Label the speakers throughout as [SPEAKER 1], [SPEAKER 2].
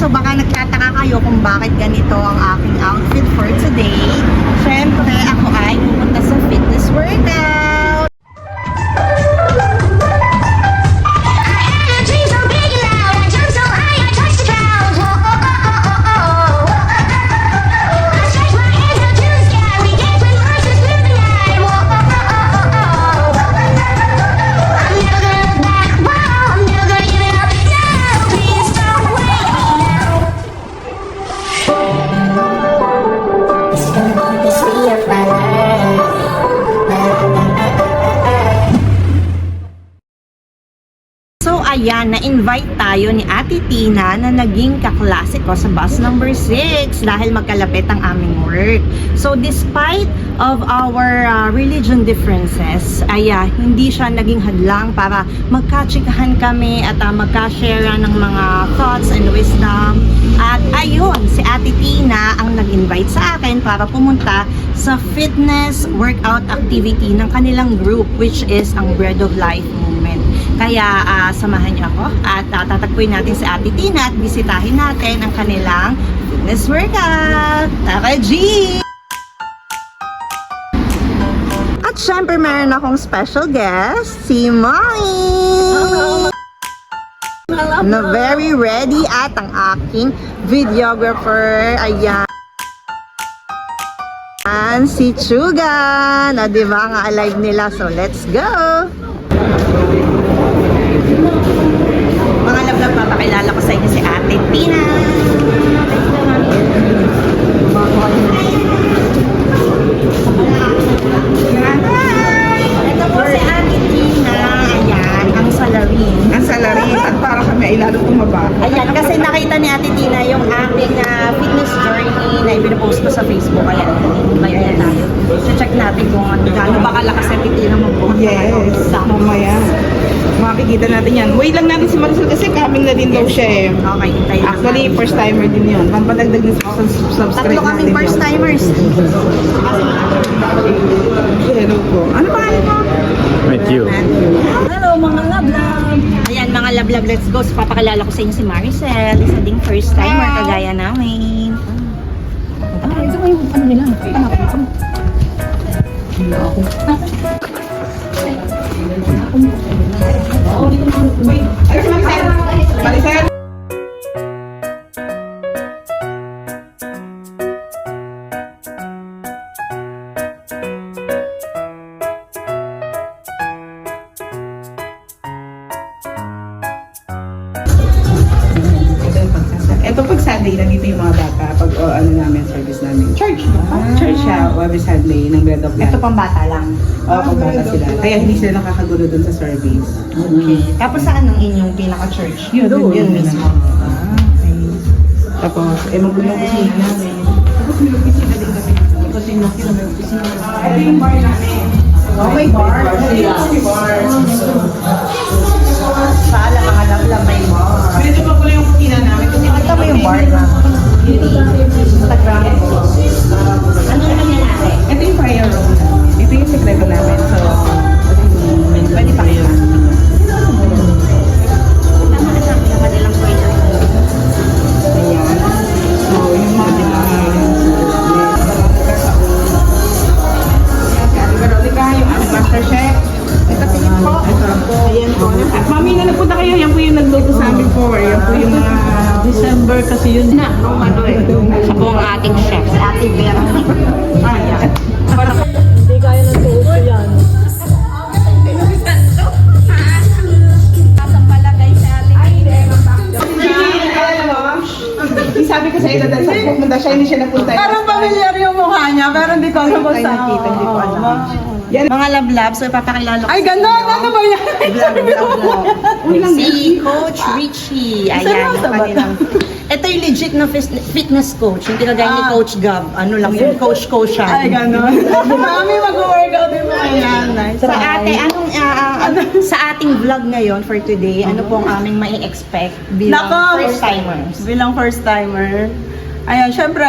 [SPEAKER 1] So baka nagtataka kayo kung bakit ganito ang aking outfit for today. Syempre, ako ay pupunta sa fitness workout. Ayan, na-invite tayo ni Ate Tina na naging kaklase ko sa bus number 6 dahil magkalapit ang aming work. So, despite of our religion differences, hindi siya naging hadlang para magkatsikahan kami at magka-share ng mga thoughts and wisdom. At ayun, si Ate Tina ang nag-invite sa akin para pumunta sa fitness workout activity ng kanilang group, which is ang Bread of Life movement. Kaya samahan niyo ako at tatagpuin natin si Ate Tina at bisitahin natin ang kanilang fitness workout. Tara, G! At syempre meron akong special guest, si Mommy! Na very ready at ang aking videographer. Ayan. Si Chuga. Na diba nga alive nila. So let's go! Mga lablab, papakilala ko sa inyo si Ate Tina. Hi! Ito po si Ate Tina. Ayan, ang salarin.
[SPEAKER 2] Ang salarin at para kami ay lalo tumaba.
[SPEAKER 1] Ayan, kasi nakita ni Ate Tina yung aking fitness journey na ipinopost ko sa Facebook. Ayan, ayan tayo. So check natin kung gaano ba kalakas si Ate Tina mag-post.
[SPEAKER 2] Yes, mamaya. Makikita natin yan. Wait lang natin si Maricel kasi coming na din daw siya eh.
[SPEAKER 1] Okay, hintayin lang
[SPEAKER 2] Actually,
[SPEAKER 1] natin.
[SPEAKER 2] first timer din yun. Pampadagdag na subscribe
[SPEAKER 1] Tatlo kaming
[SPEAKER 2] natin
[SPEAKER 1] first
[SPEAKER 2] yun.
[SPEAKER 1] timers.
[SPEAKER 2] Hello po. Ano pangalan mo?
[SPEAKER 3] Matthew.
[SPEAKER 1] Hello mga lablab! Ayan mga lablab, let's go. So, papakilala ko sa inyo si Maricel. Isa ding first timer kagaya namin.
[SPEAKER 4] Ay, isa ko yung ano nila.
[SPEAKER 2] Wait. Ay, si Maricel. Maricel. Ito pag Sunday, nandito yung mga bata. Pag ano namin, service namin. Church, no? Church siya, every Sunday, ng Bread of Life.
[SPEAKER 1] Ito pang bata lang.
[SPEAKER 2] Oo, pag bata sila. Kaya hindi sila nakakagulo dun sa service.
[SPEAKER 1] Okay. Tapos saan ang inyong pinaka-church? Yun mismo.
[SPEAKER 2] Okay. Tapos, magulo yung kusina namin. Tapos may opisina din kami. Tapos yung nakita may opisina. Ito yung bar namin.
[SPEAKER 1] Oh, may bar.
[SPEAKER 2] May bar.
[SPEAKER 1] Sala, mga lablab, may bar.
[SPEAKER 2] Medyo magulo yung kusina namin. Kasi
[SPEAKER 1] Ito mo yung bar na. Instagram. Ano naman yan natin?
[SPEAKER 2] ito yung prayer room namin. Ito yung sekreto namin. So, pwede pa kayo.
[SPEAKER 1] Tama na sabi ng kanilang prayer.
[SPEAKER 2] Ayan. So, yung mga Veronica, yung Master Chef. Ito po. Ito po. Ayan po. At mami, na nagpunta kayo. Yan po yung nagluto sa amin po. Yan po yung mga December kasi yun na.
[SPEAKER 1] Siya po ang ating chef, si Ate Vera.
[SPEAKER 2] Ayan.
[SPEAKER 4] Hindi kaya ng tuot ko yan.
[SPEAKER 2] Sabi ko sa iyo dahil sa pumunta siya, hindi siya napunta.
[SPEAKER 4] Parang familiar yung mukha niya, pero hindi ko alam kung
[SPEAKER 2] Ay,
[SPEAKER 4] saan.
[SPEAKER 2] nakita, hindi ko alam. Yan.
[SPEAKER 1] Mga lablab, so ipapakilala ko
[SPEAKER 4] Ay,
[SPEAKER 1] sa
[SPEAKER 4] gano'n!
[SPEAKER 1] inyo.
[SPEAKER 4] Ano ba yan?
[SPEAKER 1] Si Coach Richie. Ayan,
[SPEAKER 4] Seryoso
[SPEAKER 1] yung
[SPEAKER 4] ba
[SPEAKER 1] kanilang. Ito yung legit na fitness coach. Hindi kagaya ni Coach Gab. Ano lang yung coach siya.
[SPEAKER 4] Ay, gano'n. Mami, mag-workout din mo yan. Nice.
[SPEAKER 1] So ate, anong sa ating vlog ngayon for today, ano pong aming mai-expect bilang
[SPEAKER 4] Nako!
[SPEAKER 1] first timers?
[SPEAKER 4] Bilang first timer. Ayan, syempre,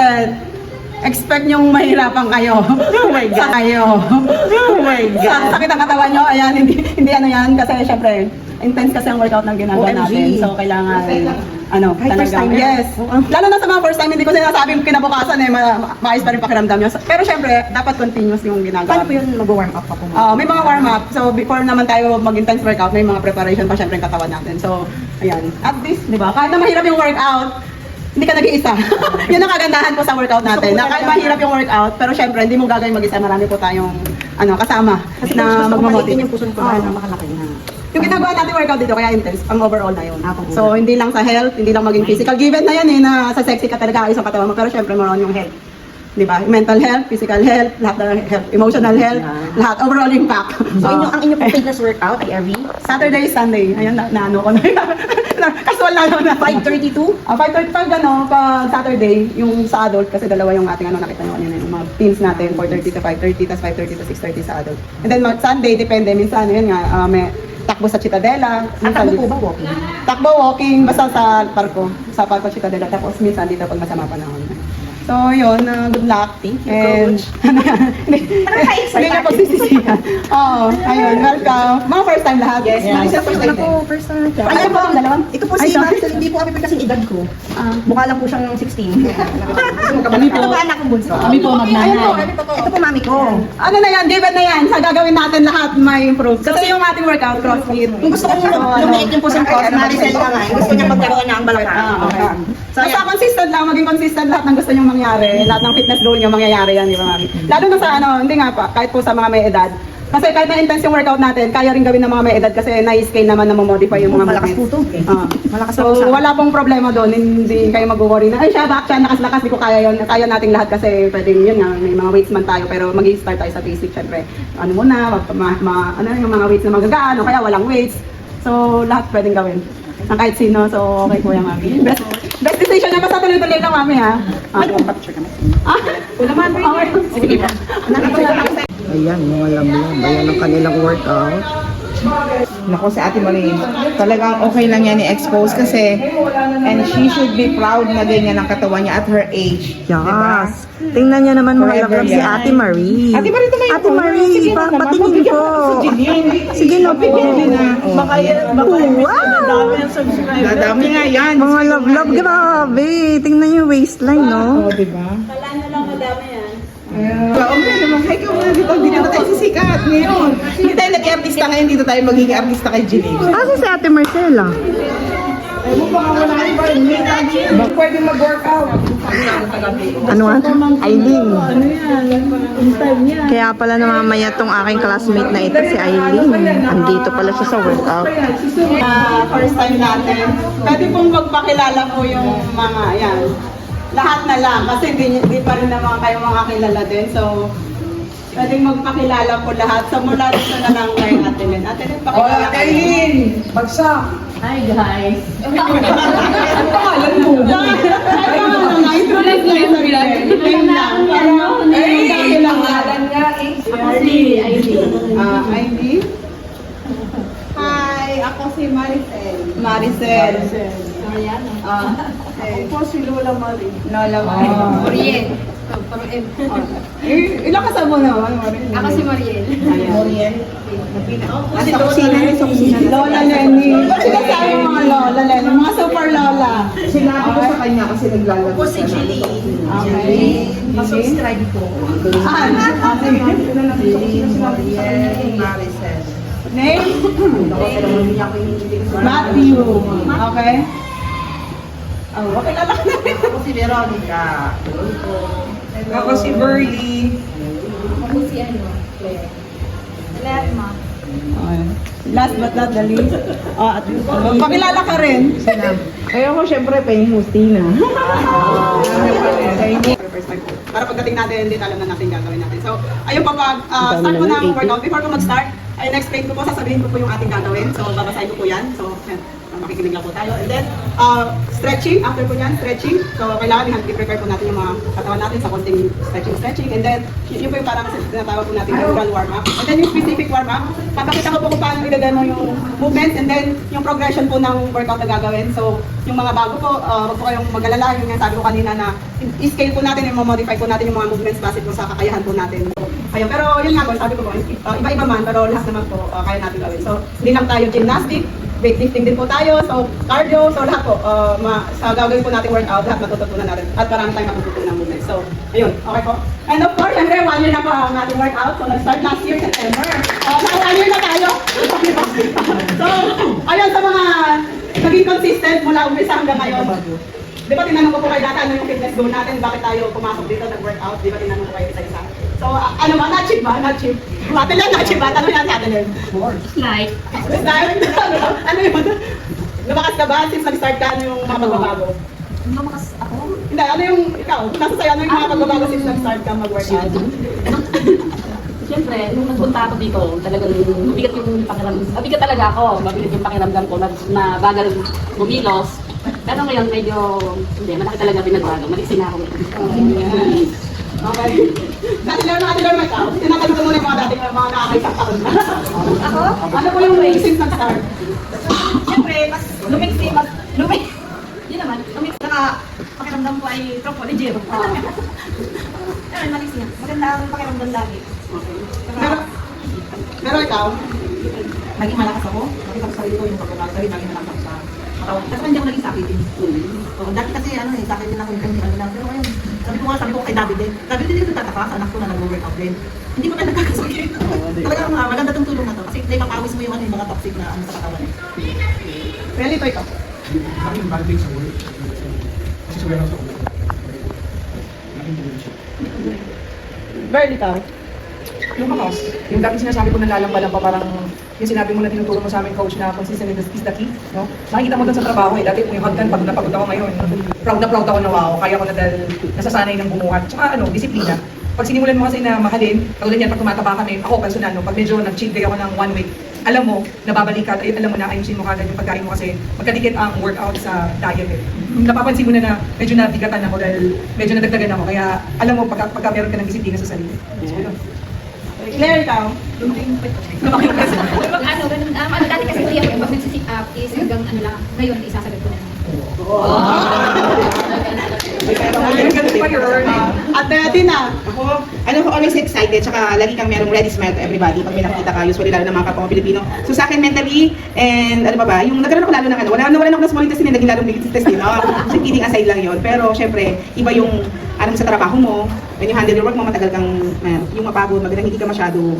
[SPEAKER 4] expect nyong mahirapan kayo.
[SPEAKER 1] Oh my God.
[SPEAKER 4] Sa kayo.
[SPEAKER 1] Oh my God.
[SPEAKER 4] Sakit ang katawan nyo, ayan, hindi ano yan, kasi syempre, intense kasi ang workout na ginagawa
[SPEAKER 1] OMG.
[SPEAKER 4] natin. So, kailangan,
[SPEAKER 1] Kahit first
[SPEAKER 4] talagang,
[SPEAKER 1] timer?
[SPEAKER 4] yes.
[SPEAKER 1] Oo.
[SPEAKER 4] Lalo na sa mga first time, hindi ko sinasabing kinabukasan maayos pa rin pakiramdam nyo. Pero syempre, dapat continuous yung ginagawa.
[SPEAKER 1] Paano po yun mag-warm up pa po?
[SPEAKER 4] May mga warm-up. So, before naman tayo mag-intense workout, may mga preparation pa syempre yung katawan natin. So, ayan. At least, di ba? Kahit na mahirap yung workout, hindi ka nag-iisa. Yun ang kagandahan po sa workout natin. Na kahit mahirap yung workout, pero syempre, hindi mo gagawin mag-isa. Marami po tayong kasama
[SPEAKER 1] Kasi
[SPEAKER 4] na
[SPEAKER 1] gusto ko malitin
[SPEAKER 4] magmamotivate.
[SPEAKER 1] yung puso ko dahil makalaki na.
[SPEAKER 4] Yung ginagawa natin workout dito, kaya intense, ang overall na yun.
[SPEAKER 1] Pang-overall.
[SPEAKER 4] So, hindi lang sa health, hindi lang maging physical. Given na yan na sa sexy ka talaga ayos ang katawan mo, pero syempre, more on yung health. Di ba? Mental health, physical health, lahat ng health, emotional health, lahat, overall impact.
[SPEAKER 1] So, ang inyo pong fitness workout ay every
[SPEAKER 4] Saturday, Sunday. Ayan, naano ko na. Casual na lang na.
[SPEAKER 1] 5:32?
[SPEAKER 4] 5:30 pag Saturday, yung sa adult, kasi dalawa yung ating nakita nyo kanina, yung mga teams natin, 4:30 to 5:30, tas 5:30 to 6:30 sa adult. And then Sunday, depende, minsan, yun nga, may takbo sa Citadela.
[SPEAKER 1] Takbo po ba walking?
[SPEAKER 4] Takbo, walking, basta sa parko, sa parko Citadela, tapos minsan dito pag masama panahon. So, yun, good luck.
[SPEAKER 1] Thank you,
[SPEAKER 4] And,
[SPEAKER 1] Nakaka-excite
[SPEAKER 4] hindi niya
[SPEAKER 1] tayo.
[SPEAKER 4] pagsisisihan. Oo, ayun, welcome. Mga first time lahat.
[SPEAKER 1] Yes,
[SPEAKER 4] Maricel,
[SPEAKER 1] first time po, first time.
[SPEAKER 4] Ayun po, dalawang.
[SPEAKER 1] Ito po
[SPEAKER 4] Ay,
[SPEAKER 1] si
[SPEAKER 4] sorry.
[SPEAKER 1] Maricel, hindi po kami kasing edad ko. Mukha lang po siyang 16.
[SPEAKER 2] Kami po.
[SPEAKER 1] Ito po anak kong bunso.
[SPEAKER 2] Kami po magnanay.
[SPEAKER 4] Ayun po,
[SPEAKER 1] Ito po mami ko.
[SPEAKER 4] ano na yan, given na yan, sa gagawin natin lahat may improve. Kasi yung ating workout, CrossFit.
[SPEAKER 1] Kung gusto kong lumiit yung pusong ko, Maricel ka nga. Gusto niya magkaroon ng balakang.
[SPEAKER 4] Okay.
[SPEAKER 1] So,
[SPEAKER 4] Basta consistent lang, maging consistent lahat ng gusto nyo mangyari. Lahat ng fitness goal nyo mangyayari yan, di ba mami? Lalo na sa hindi nga pa, kahit po sa mga may edad. Kasi kahit na intense yung workout natin, kaya rin gawin ng mga may edad kasi na-scale naman na mamodify yung mga
[SPEAKER 1] Malakas po
[SPEAKER 4] movements.
[SPEAKER 1] to.
[SPEAKER 4] Malakas
[SPEAKER 1] po
[SPEAKER 4] so,
[SPEAKER 1] sa-
[SPEAKER 4] wala pong problema doon. Hindi kayo mag-worry na, ay siya, back siya, lakas-lakas, di ko kaya yun. Kaya nating lahat kasi pwedeng yun nga, may mga weights man tayo, pero mag-start tayo sa basic, syempre. Ano muna, yung mga weights na magagaan, o kaya walang weights. So, lahat pwedeng gawin. Ng kahit sino, so okay kuya mami. Best decision niya, basta tuloy-tuloy lang mami ha.
[SPEAKER 1] Mag-capture kami.
[SPEAKER 4] Wala man, okay.
[SPEAKER 1] Sige po.
[SPEAKER 3] Ayan, mga lamlam. Ayan ang kanilang workout.
[SPEAKER 2] Nako si Ate Marie, talagang okay lang yan i-expose kasi and she should be proud na ganyan ang katawan niya at her age. Diba?
[SPEAKER 3] Yes. Tingnan niyo naman mga
[SPEAKER 2] Forever
[SPEAKER 3] lamlam si
[SPEAKER 2] yan.
[SPEAKER 3] Ate Marie.
[SPEAKER 2] Ate Marie, tumayo
[SPEAKER 3] Ate
[SPEAKER 2] po.
[SPEAKER 3] Marie,
[SPEAKER 2] Sige na naman,
[SPEAKER 3] patingin
[SPEAKER 2] mabigyan
[SPEAKER 3] po.
[SPEAKER 2] mo si Janine.
[SPEAKER 3] Sige na po.
[SPEAKER 2] Bigyan na. Baka
[SPEAKER 3] Wow!
[SPEAKER 2] dadami nga yan.
[SPEAKER 3] Mga love, grabe. Tingnan niyo yung waistline, no?
[SPEAKER 2] Oo, diba? Okay naman, hi ka muna dito. Hindi na tayo sisikat ngayon. Hindi tayo nag-artista ngayon, dito tayo magiging artista kay Janine.
[SPEAKER 3] Kasi si Ate Marcela.
[SPEAKER 2] Pwede mag-workout.
[SPEAKER 3] Ano nga? Aileen. Kaya pala namamaya tong aking classmate na ito, si Aileen. Andito pala siya sa workout.
[SPEAKER 4] First time natin. Pwede pong magpakilala po yung mga, yan. Lahat na lang, kasi hindi pa rin naman kayo mga kilala din. So, pwedeng magpakilala po lahat. So, mula dito na lang kay Ate Lynn. Ate Lynn, pakilala kayo.
[SPEAKER 2] Bagsak.
[SPEAKER 4] Ano pangalan mo? Ay, pangalan na. Introduce na yung sarili. Name lang. Ay, dami lang. Ivy. Hi, ako si Maricel. Maricel. Ako po si Lola Marie. Lola Marie.
[SPEAKER 5] Mariel.
[SPEAKER 4] Ilang kasama naman, Marie?
[SPEAKER 5] Ako si Mariel.
[SPEAKER 4] Ayan. Nasa kusina. Lola Lenny. Sila tayo mga Lola Lenny. Mga super Lola.
[SPEAKER 2] Sinabi ko sa kanya kasi naglalaro.
[SPEAKER 1] Po si Julie.
[SPEAKER 4] Okay.
[SPEAKER 1] Masubscribe po.
[SPEAKER 2] Maricel.
[SPEAKER 4] Name? Matthew. Okay. Oh, okay na lang.
[SPEAKER 2] Ako si Veronica. Ako si Burley.
[SPEAKER 5] Ako si Claire. Lerma.
[SPEAKER 4] Okay. Last but not the least. Pakilala ka rin.
[SPEAKER 2] Kaya ako syempre famous, Tina.
[SPEAKER 4] Para pagdating natin, hindi alam na natin gagawin natin. So, ayun pa start ko ng workout. Before ko mag-start, ay explain ko po, sasabihin ko po yung ating gagawin. So, babasahin ko po yan. So, makikinig lang po tayo. And then, stretching. After po yan, stretching. So, kailangan i-prepare po natin yung mga katawan natin sa konting stretching. And then, yun po yung parang tinatawag po natin yung run warm-up. And then, yung specific warm-up, papakita ko po kung paano i-demo yung movements and then, yung progression po ng workout na gagawin. So, yung mga bago po, huwag po kayong mag-alala. Yung nga sabi ko kanina na i-scale po natin, i-modify po natin yung mga movements base po sa kakayahan po natin. Ayun, pero yun nga po, sabi ko po, iba-iba man, pero lahat naman po kaya natin gawin. So, hindi lang tayo gymnastic, weightlifting din po tayo, so cardio, so lahat po, sa gagawin po natin workout, lahat matututunan natin. At marami tayong matututunan ng movement. So, ayun, okay po. And of course, syempre, 1 year na po ang ating workout. So, nag-start last year, September. So, 1 year na tayo. So, ayun, sa mga naging consistent mula umpisa hanggang ngayon. Di ba tinanong ko po kayo dati ano yung fitness goal natin, bakit tayo pumasok dito, nag-workout, di ba tinanong ko kayo isa-isa? So, ano ba, na-achieve ba? Na-achieve? Matilan, na-achieve ba? Tanong yan sa atin yun.
[SPEAKER 5] Like,
[SPEAKER 4] Ano yun? Lumakas ka ba since nag-start ka, ano yung mga pagbabago?
[SPEAKER 5] lumakas ako.
[SPEAKER 4] Hindi, ano yung, ikaw, nasa sa'yo, ano yung mga pagbabago since nag-start ka mag-workout?
[SPEAKER 6] Siyempre, nung nagpunta ako dito, talagang mabigat yung pakiramdam. Mabigat talaga ako. Mabigat yung pakiramdam ko na bagal bumilos. Pero ngayon, medyo, hindi, malaki talaga pinagbago. Maliksin na ako.
[SPEAKER 4] Okay. Dati lang ikaw, tinatanong ko muna yung mga dating mga nakakaisang taon na.
[SPEAKER 5] Ako?
[SPEAKER 4] Ano po yung way since nag-start?
[SPEAKER 5] Siyempre, mas lumiksi, yun naman, lumiksi. Saka, pakiramdam ko ay tropo ni Jero. Ayun, malis niya. Maganda ang pakiramdam lagi.
[SPEAKER 4] Pero ikaw,
[SPEAKER 2] Naging malakas ako. Nakita ko sa sarili ko yung pagkakasari, naging malakas ako sa katawan. Kasi hindi ako naging sakit din. Dati kasi sakit din ako yung kanina lang. Pero ngayon, sabi ko kay David din. David din yung tataka sa anak ko na nag-workout din. Hindi ko pa nagkakasakit. Talagang maganda itong tulong na to. Kasi naipapawis mo yung mga toxic na sa katawan.
[SPEAKER 4] well, ito ikaw.
[SPEAKER 7] Laking banding sa ulo. Kasi suwera sa ulo. Laking bulong siya.
[SPEAKER 4] Girl, ikaw.
[SPEAKER 2] Yung bakas, yung dati sinasabi ko nalalambalan pa parang yung sinabi mo na tinuturo mo sa amin coach na consistent is the key, no? Makikita mo dun sa trabaho dati yung hagdan pag napagod ako ngayon, proud ako na wow, kaya ko na dahil nasasanay ng bumuhat. Tsaka disiplina. Pag sinimulan mo kasi na mahalin, katulad yan pag tumataba kami, ako personal, no, pag medyo nag-cheat day ako ng 1 week, alam mo, nababalik ka, ay alam mo na ayusin mo kagad yung pagkain mo kasi magkadikit ang workout sa diet eh. Napapansin mo na medyo nabigatan ako dahil medyo nadagdagan ako, kaya alam mo pagka meron ka ng disiplina sa sarili. So, yun.
[SPEAKER 4] Claire, ikaw.
[SPEAKER 5] Ano, ganun, dati kasi kuya ko, pag nagsisik up is hanggang ano lang, ngayon, isasagot ko na.
[SPEAKER 4] At Tina,
[SPEAKER 8] Ako always excited, tsaka lagi kang merong ready smile to everybody pag may nakita ka, usually lalo ng mga kapwa ko Pilipino. So sa akin mentally, and ano ba, yung nagkaroon ako lalo ng wala ako ng small intestine, naging lalong big intestine, no? So kidding aside lang yun. Pero syempre, iba yung sa trabaho mo, when you handle your work mo, matagal kang, yung mapagod, maganda hindi ka masyado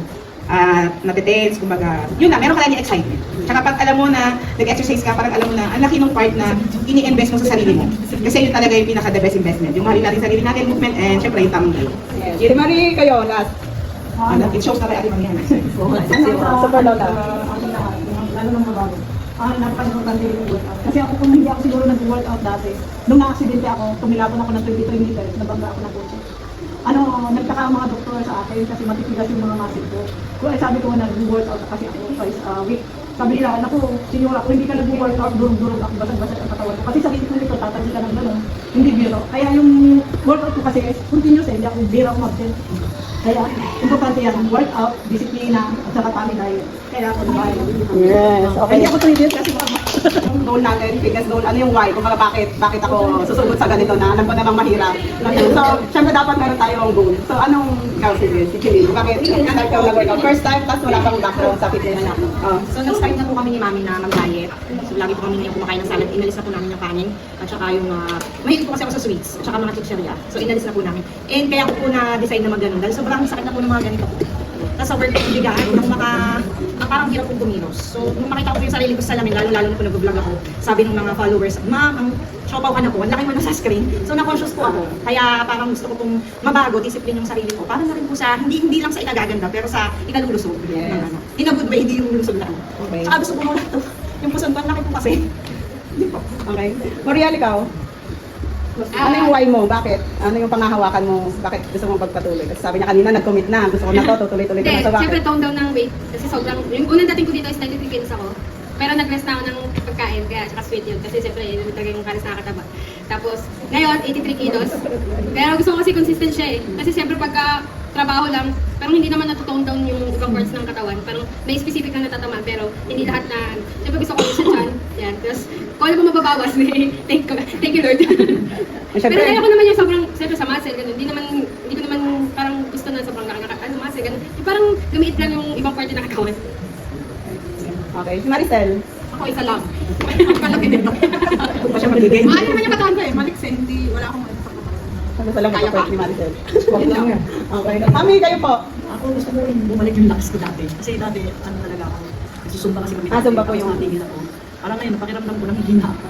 [SPEAKER 8] natitense, kumbaga, yun na, meron ka lang yung excitement. Tsaka pag alam mo na nag-exercise ka, parang alam mo na, ang laki ng part na ini-invest mo sa sarili mo. Kasi yun talaga yung pinaka-the best investment. Yung mahalin natin sarili natin, movement, and syempre yung tamang gawin.
[SPEAKER 4] Yes. Marie, kayo, last.
[SPEAKER 8] It shows na kay Ate Mariana.
[SPEAKER 4] Super Lola.
[SPEAKER 9] Lalo nang mabago. Napaka-importante yung workout. Kasi ako kung hindi ako siguro nag-workout dati, nung na-aksidente ako, tumilapon ako ng 23 meters, nabangga ako ng kotse. Nagtaka ang mga doktor sa akin kasi matitigas yung mga muscle ko. Sabi ko nag-workout kasi ako twice a week. Sabi nila, naku, sinyora, kung hindi ka nag-workout, durog-durog ako, basag-basag ang katawan ko. Kasi sa isip ko nito, tatagi ka ng gano'n, hindi biro. Kaya yung workout ko kasi continuous hindi ako biro ako mag-gym. Kaya, importante yan, workout, disiplina, at saka family diet. Kaya ako nabayo.
[SPEAKER 4] Yes, okay.
[SPEAKER 9] Hindi ako tumigil kasi baka
[SPEAKER 4] Yung goal natin, fitness goal, ano yung why? Kung bakit ako susugod sa ganito na alam ko namang mahirap. So, syempre dapat meron tayong goal. So, anong ikaw si Chili? Bakit nag-start ka mag-workout? First time, tapos wala pang background sa fitness.
[SPEAKER 1] So, nag-start na po kami ni Mami na mag-diet. So, lagi po kami yung kumakain ng salad. Inalis na po namin yung kanin. At saka yung, mahilig po kasi ako sa sweets. At saka mga chicheria. So, inalis na po namin. And kaya ko po na-decide na mag-ganon. Dahil sobrang sakit na po ng mga ganito. Tapos sa work ko bigaan, nung parang hirap kong tumilos. So, nung makita ko po yung sarili ko sa salamin, lalo-lalo na po nag-vlog ako, sabi ng mga followers, Ma'am, ang siopaw ka na po, ang laki mo na sa screen. So, na-conscious po ako. Kaya parang gusto ko pong mabago, discipline yung sarili ko. Para na rin po sa, hindi lang sa ikagaganda, pero sa ikalulusog.
[SPEAKER 4] Yes.
[SPEAKER 1] In a good way, hindi yung lusog lang.
[SPEAKER 4] Okay.
[SPEAKER 1] Saka gusto ko muna ito. Yung puson ko, ang laki po kasi.
[SPEAKER 4] Okay. Mariel, ikaw? Ano yung why mo? Bakit? Ano yung pangahawakan mo? Bakit gusto mong pagpatuloy? Kasi sabi niya kanina, nag-commit na. Gusto ko na to, tutuloy-tuloy ko
[SPEAKER 5] Hindi,
[SPEAKER 4] na. So, bakit?
[SPEAKER 5] siyempre tone down ng weight. Kasi sobrang, yung unang dating ko dito is 93 kilos ako. Pero nag-rest na ako ng pagkain, kaya saka sweet yun. Kasi siyempre, yun talaga yung karis nakakataba. Tapos, ngayon, 83 kilos. Pero gusto ko kasi consistent siya eh. Kasi siyempre pagka trabaho lang, pero hindi naman natutone down yung ibang parts ng katawan. Parang may specific na natatamaan, pero hindi lahat na, siyempre gusto ko yung sa chan. Yan. Tapos, kung ano pa mababawas, thank you Lord. Pero kaya ko naman yung sobrang, siyempre sa muscle, ganun. Hindi ko naman parang gusto na sobrang muscle, ganun. Yung parang gamiit lang yung ibang part ng katawan.
[SPEAKER 4] Okay. Si Maricel?
[SPEAKER 5] Ako isa lang. Kalaki din.
[SPEAKER 8] Ito pa siya magiging.
[SPEAKER 5] Ano naman yung katawan ko eh, malikse, hindi, wala akong ano sa katawan.
[SPEAKER 8] Ano sa lang
[SPEAKER 5] Kaya pa.
[SPEAKER 8] ni Maricel?
[SPEAKER 2] Bakit lang yan?
[SPEAKER 8] Okay. Mami, kayo po.
[SPEAKER 6] Ako gusto ko rin bumalik yung lakas ko dati. Kasi dati, ano talaga ako, nagsusumba kasi kami.
[SPEAKER 8] Zumba po yung
[SPEAKER 6] tigil ako. Parang ngayon, napakiramdam ko nang hihina ako.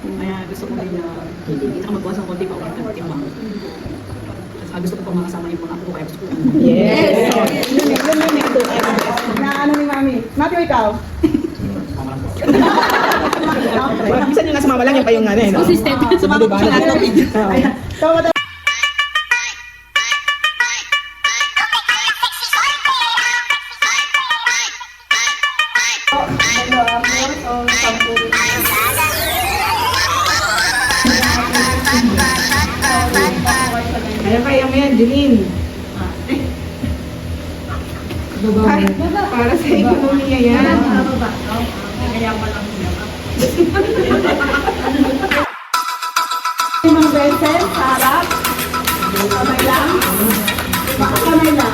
[SPEAKER 6] Kaya gusto ko rin hindi ka magbawas ng konti pa ulit ng timbang. Gusto ko pa makasama yung mga ako kaya gusto ko.
[SPEAKER 8] Yes! Na ano ni Mami? Matthew, ikaw? Minsan yung nasa mama lang, yung pa yung ano eh.
[SPEAKER 5] Consistent.
[SPEAKER 8] Sumama ko siya lahat ng video. So, Ayan kaya mo yan, Jeline. Para sa ekonomiya yan. Limang beses, harap. Kamay lang. Kamay lang.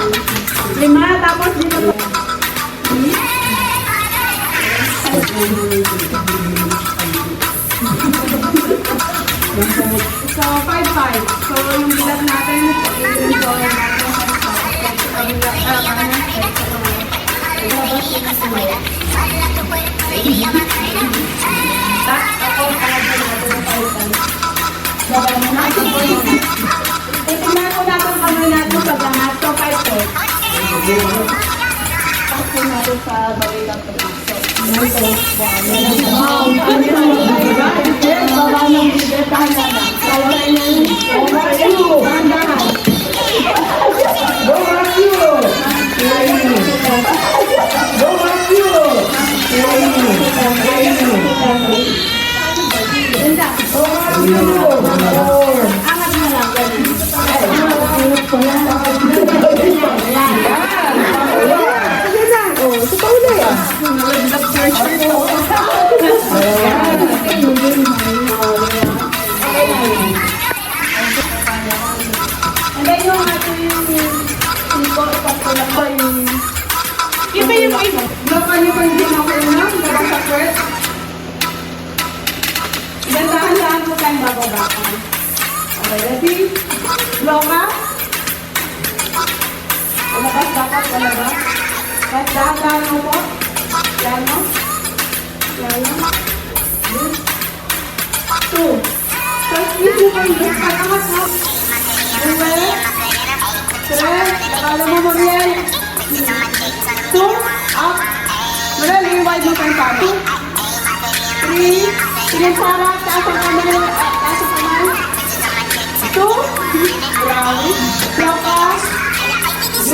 [SPEAKER 8] 5, tapos dito. So, 5-5. So, yung bilang natin, yung dollar natin, titignan ko natin kamay natin sa ganat. So, 5-4. Tapos natin sa balikat ko. Iba yung local yung hindi mo ko na, bago sa first. Gandahan-dahan mo tayong bababa. Okay, ready? Loka. Palabas dapat, palabas. Kahit dahan-dahan mo po. Yan mo. Yan mo. 2. Tapos hindi mo yung pag-angat mo. 3. Nakala mo Mariel. 2, up. Mariel, i-wide mo tayo pa. 2, 3, tingin sa harap, taas ang kamay, taas ang kamay. 2, grabe. Loka. 2,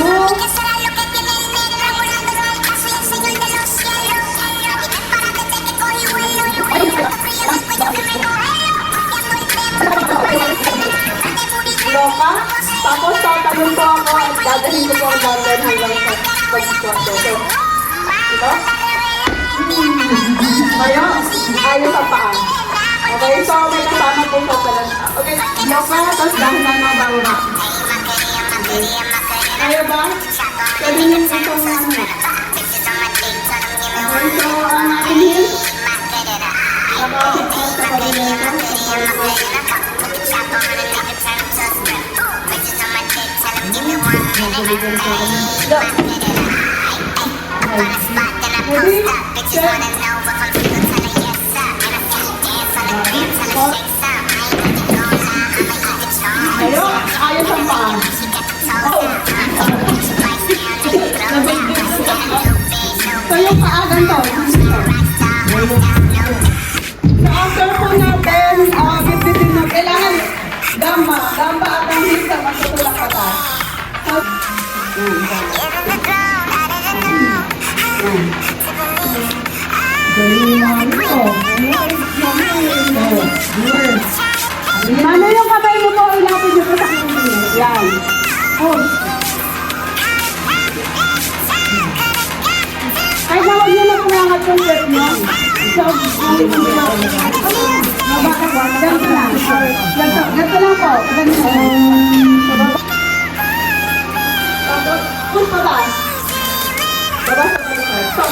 [SPEAKER 8] Loka. Tapos tatanong po ako at dadalhin ko po ang number hanggang sa pag-squat. So, ito? Ayos sa paa. Okay, so may kasama po sa talaga. Okay, Loka, tapos dahil na mga bawala. Okay. Kaya ba? Pwede yung itong ano. Okay, so ang ating heel. Nakakit sa pag-ileta. Ayos ang paa. So yung paa ganito. So after po natin, bit-bitin na kailangan gamba at ang hisa magtutulak ka ta. Mano yung kamay mo po, ilapit nyo po sa kanya. Yan. Oh. Kahit na huwag nyo na kumangat yung shirt nyo. So, ganito lang. Ganito lang po. Tapos, push pa ba? Baba sa baba. Stop.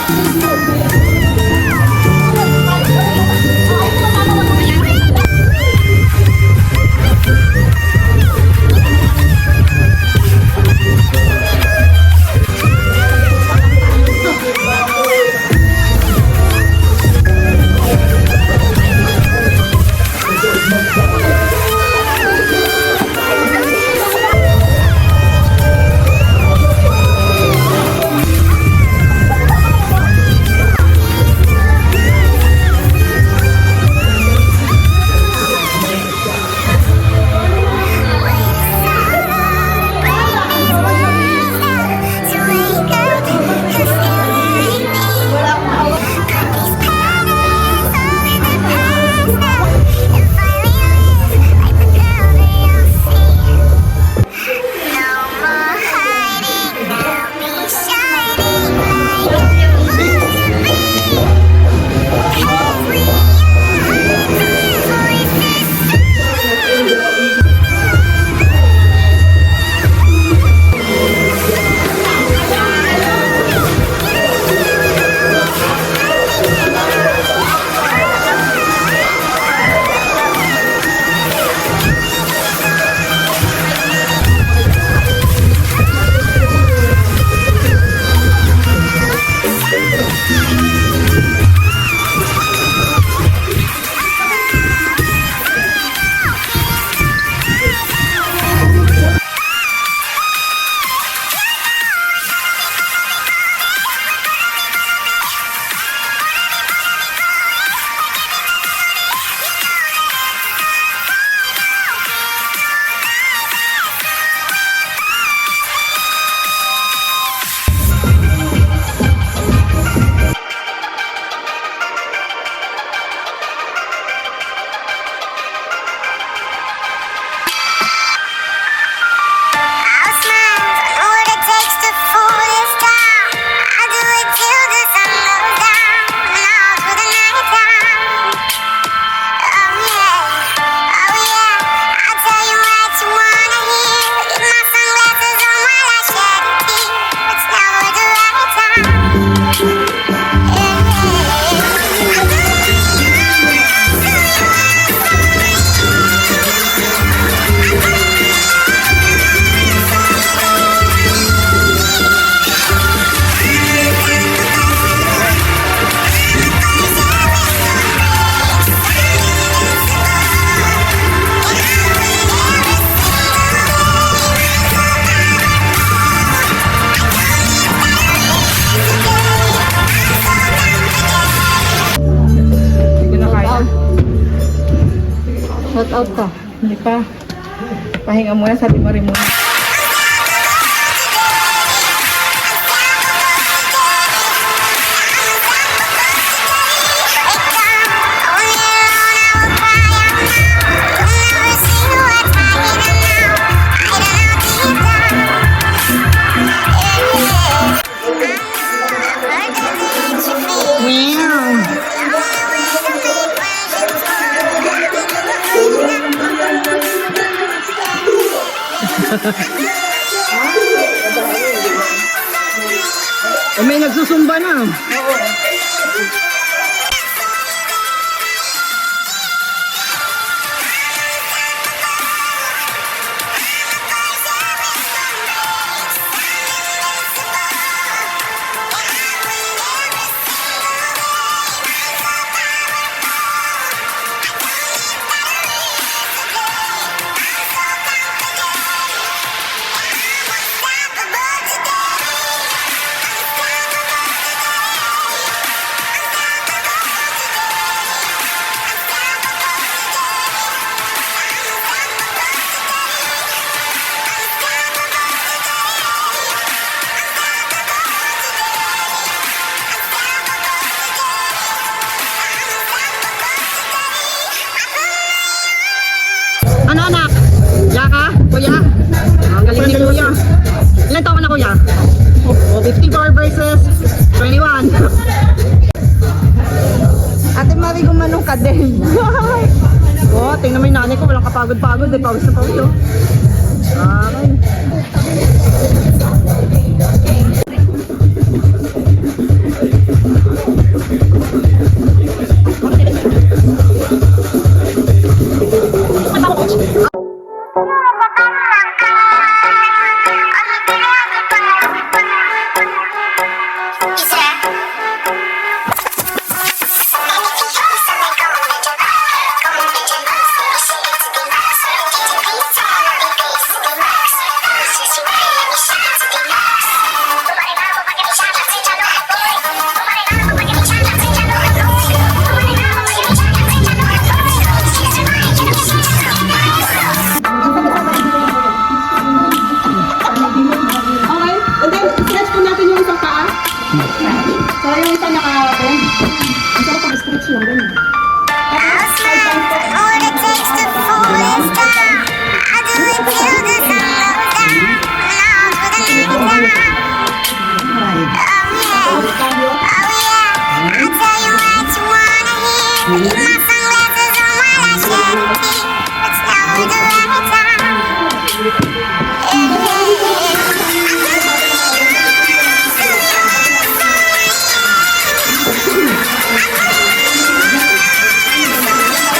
[SPEAKER 3] Shout out ka. Hindi pa. Pahinga muna, sabi mo rin muna. May nagsusumba na. Ano anak? Ya ka? Kuya? Ang galing ni kuya. Ilan taon ka na kuya? 54 versus 21. Ate Marie, gumanong ka din. Oh, tingnan mo yung nanay ko. Walang kapagod-pagod. Pawis na pawis oh. Okay.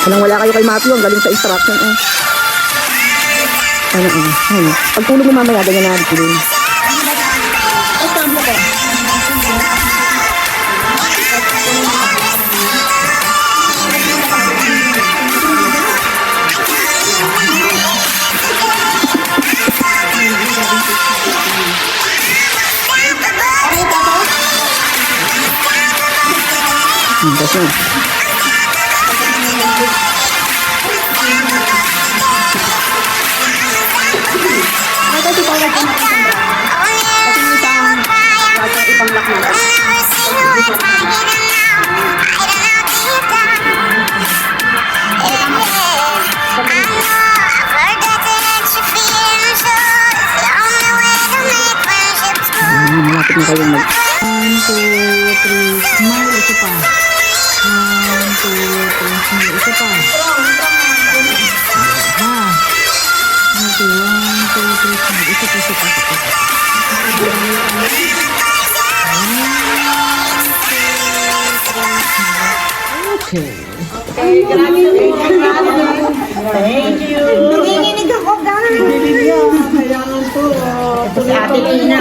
[SPEAKER 3] Walang wala kayo kay Matthew, ang galing sa instruction eh. Ano. Pagtulog mo mamaya, ganyan na din. Kasi malapit na kayo mag 1, 2, 3, smile, isa pa 1, 2, 3, smile, isa pa Okay, 1, 2, 3, smile, isa pa Okay.
[SPEAKER 1] Thank you. Nanginginig ako, guys. Ito si Ate Tina.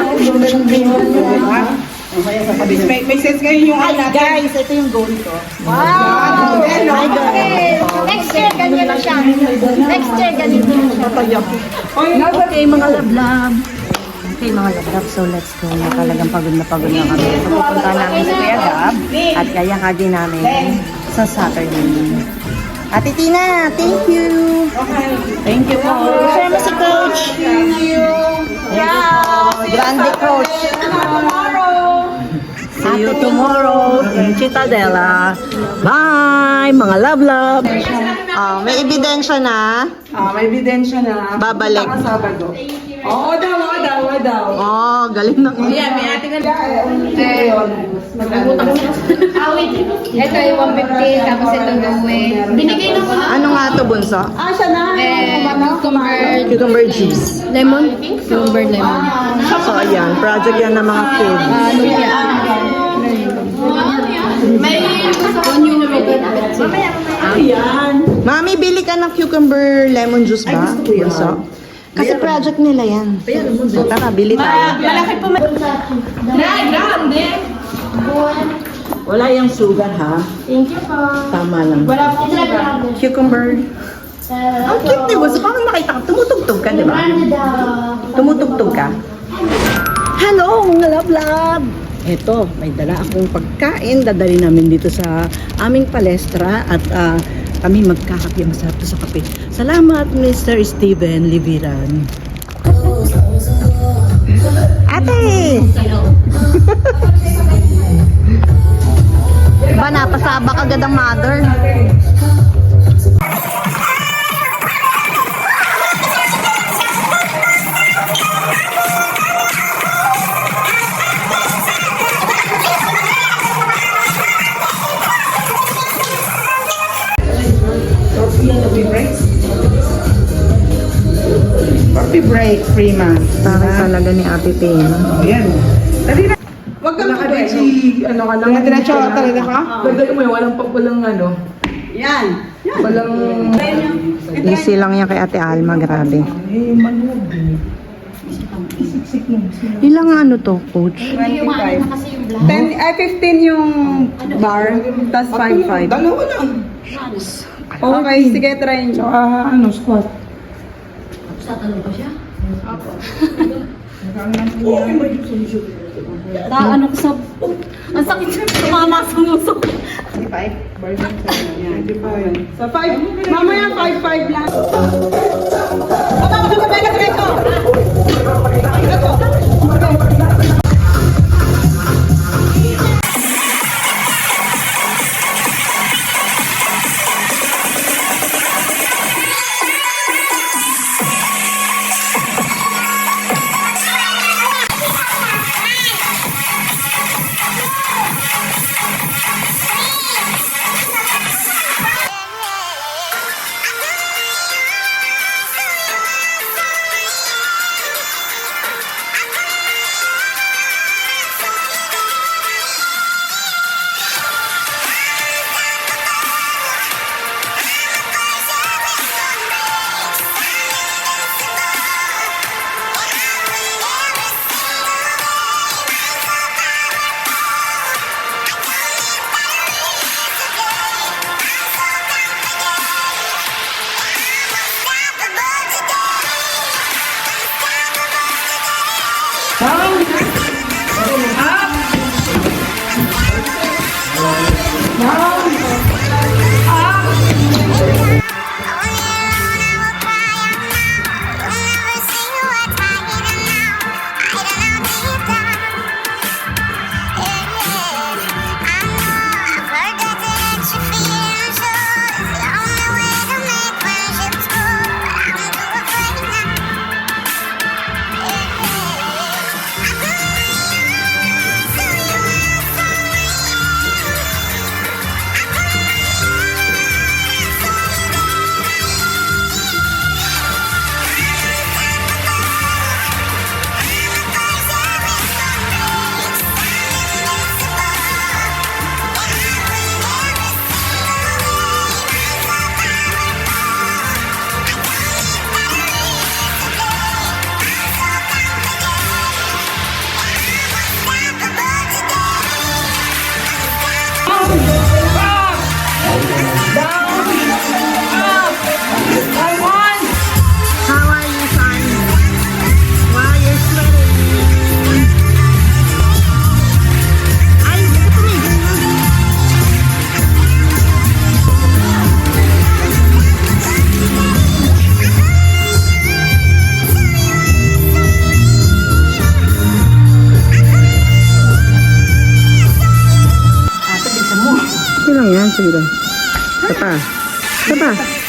[SPEAKER 8] May sense ngayon yung anak.
[SPEAKER 1] Guys, ito yung goal ko.
[SPEAKER 5] Wow! Next year, ganyan na siya. Next year, ganito.
[SPEAKER 1] Okay, mga love-love. Okay, mga love-love. So, let's go. Talagang pagod na kami. So, pupunta namin sa Kuya Gab. At kaya din namin sa Saturday. Ate Tina, thank you.
[SPEAKER 3] Thank you po.
[SPEAKER 1] Share mo si Coach. Yeah. Grande Coach.
[SPEAKER 3] See you tomorrow in Cittadella. Bye, mga love.
[SPEAKER 1] Oh, may ebidensya na.
[SPEAKER 2] May ebidensya na.
[SPEAKER 1] Babalik.
[SPEAKER 2] Punta ka Sabado. Oo daw.
[SPEAKER 1] Oh, galing ng
[SPEAKER 5] Ito yung 150, tapos ito gawin. Binigay na ko na.
[SPEAKER 1] Ano nga to, Bunso? Cucumber juice.
[SPEAKER 5] Lemon? Cucumber lemon.
[SPEAKER 1] So, ayan. Project yan ng mga kids.
[SPEAKER 5] May onion
[SPEAKER 1] Mami, bili ka ng cucumber lemon juice ba? Bunso? Kasi project nila yan. So, tara, bili tayo.
[SPEAKER 3] Wala yung sugar, ha?
[SPEAKER 5] Thank you po.
[SPEAKER 3] Tama lang.
[SPEAKER 5] Wala po sugar.
[SPEAKER 1] Cucumber. Ang cute, di ba? So, parang nakita ka, tumutugtog ka, di ba? Tumutugtog ka.
[SPEAKER 3] Hello, mga love. Ito, may dala akong pagkain. Dadali namin dito sa aming palestra at kami magkakape. Masarap to sa kape. Salamat, Mr. Steven Liviran.
[SPEAKER 1] Ate! Diba, napasabak agad ang mother.
[SPEAKER 8] Coffee break, Prima.
[SPEAKER 1] Bakit talaga ni Ate Tina?
[SPEAKER 8] Ayan. Dali na.
[SPEAKER 2] Wag kang nakadiretso. Ano ka lang?
[SPEAKER 8] Diretso talaga ka?
[SPEAKER 2] Dagdag mo yun, walang ano.
[SPEAKER 4] Yan.
[SPEAKER 2] Walang...
[SPEAKER 1] Easy lang yan kay Ate Alma, grabe. Ilang ano to, Coach?
[SPEAKER 4] 15 yung bar, tas 5-5.
[SPEAKER 2] Dalawa lang.
[SPEAKER 4] Okay, sige, try nyo.
[SPEAKER 2] Squat.
[SPEAKER 5] Ano ko sa... Ang sakit siya. Tumama sa muso.
[SPEAKER 8] 25? Version 7. Yan. 25.
[SPEAKER 4] Sa 5, mamaya 5-5 lang.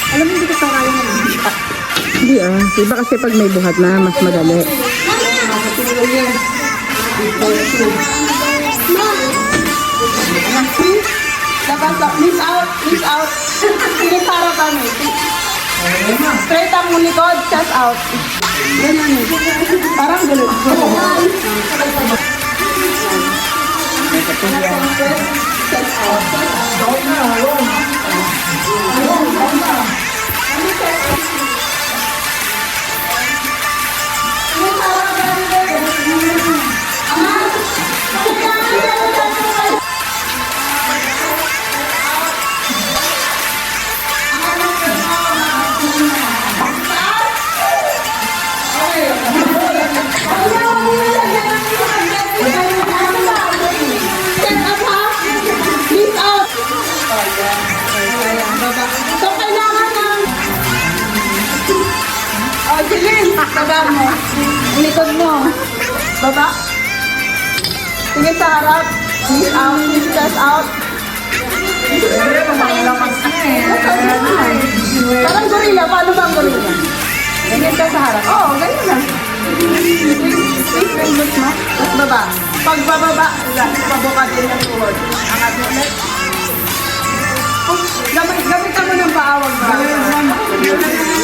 [SPEAKER 3] Alam mo, hindi ko kaya ng bigat. Hindi Iba kasi pag may buhat na, mas madali.
[SPEAKER 4] Dapat, miss out, miss out. Sige, harapan mo. Straight ang likod, chest out. Ganyan eh. Parang ganun. Chest out. So, kailangan ng... Oh, Jeline, baba mo. Ang likod mo. Baba. Tingin sa harap. Knees out, knees chest out. Parang gorilla. Paano ba ang gorilla? Tingin ka sa harap. Oo, ganyan lang. Squeeze fingers mo. Tapos baba. Pag bababa, pabukad din ang tuhod. Angat mo ulit. Gamit ka mo ng paawag ba?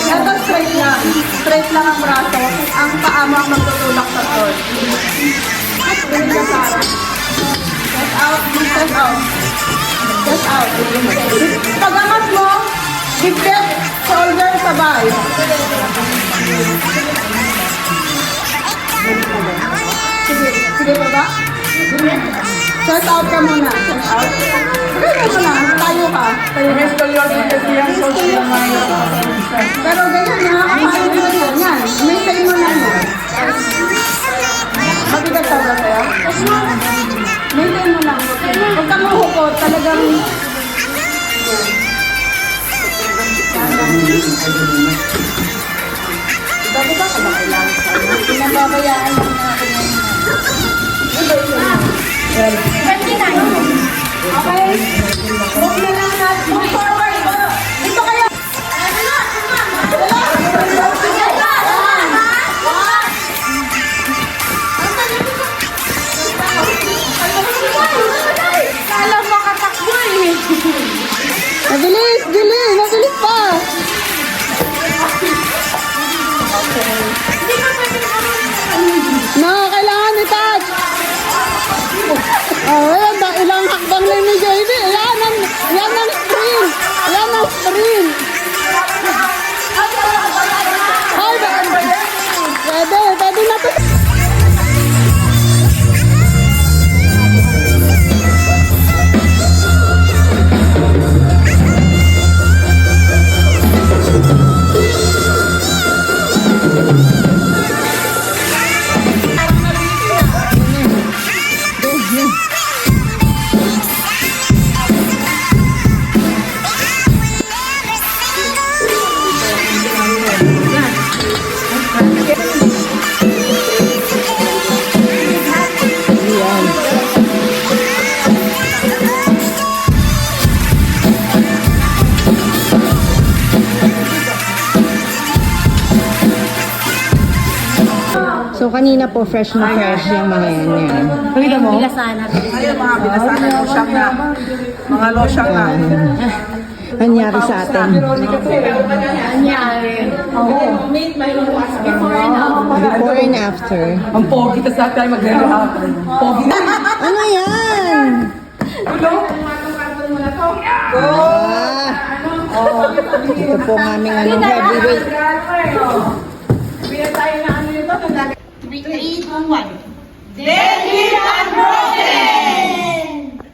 [SPEAKER 4] Ito straight lang. Straight lang ang braso. Ang paa mo ang magtutulak sa cord. Ganun ka sa harap. Chest out, chest out. Chest out. Pag angat mo, hip-hip, shoulder, sabay. Sige baba. Chest out ka muna. Chest out. Ganyan mo lang. Tayo ka. Pero ganyan, nakakapain mo yan. Yan. Maintain mo lang yan. Mabigat sa ba sa'yo? Maintain mo lang. Huwag kang mahukot. Talagang... Bago ba ka ba kailangan sa'yo? Pinababayaan lang natin yan. Okay? Move na lang natin. Move forward. Dito kayo. Kala mo katakbo eh. Nabilis, Julie. Nabilis pa. No, kailangan i-touch. Oh, ilang hakbang lang ni JD. Yan ang sprint. Yan ang sprint. Ay, pwede na to.
[SPEAKER 1] So, kanina po, fresh na fresh yung mga yan.
[SPEAKER 2] Nakita mo? Ayun, mga binasana. Losyang na. Mga losyang na.
[SPEAKER 1] Nangyari sa atin. Before and after.
[SPEAKER 2] Ang pogi, tas lahat tayo magre-rehapon. Pogi na.
[SPEAKER 1] Ano yan? Ito po ang aming heavyweight.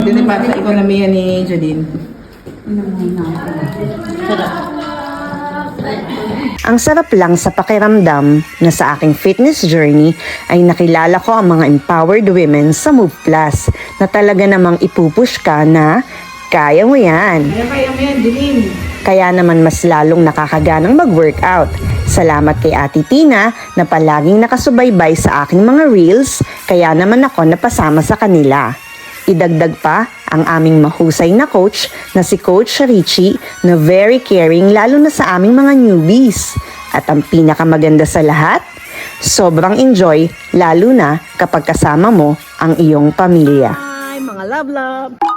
[SPEAKER 8] Dito para sa ekonomiya ni Jadine.
[SPEAKER 1] Ang sarap lang sa pakiramdam na sa aking fitness journey ay nakilala ko ang mga empowered women sa Move Plus na talaga namang ipupush ka na kaya mo yan. Kaya naman mas lalong nakakaganang mag-workout. Salamat kay Ate Tina na palaging nakasubaybay sa aking mga reels, kaya naman ako napasama sa kanila. Idagdag pa ang aming mahusay na coach na si Coach Richie na very caring lalo na sa aming mga newbies. At ang pinakamaganda sa lahat, sobrang enjoy lalo na kapag kasama mo ang iyong pamilya.
[SPEAKER 3] Hi, mga love love!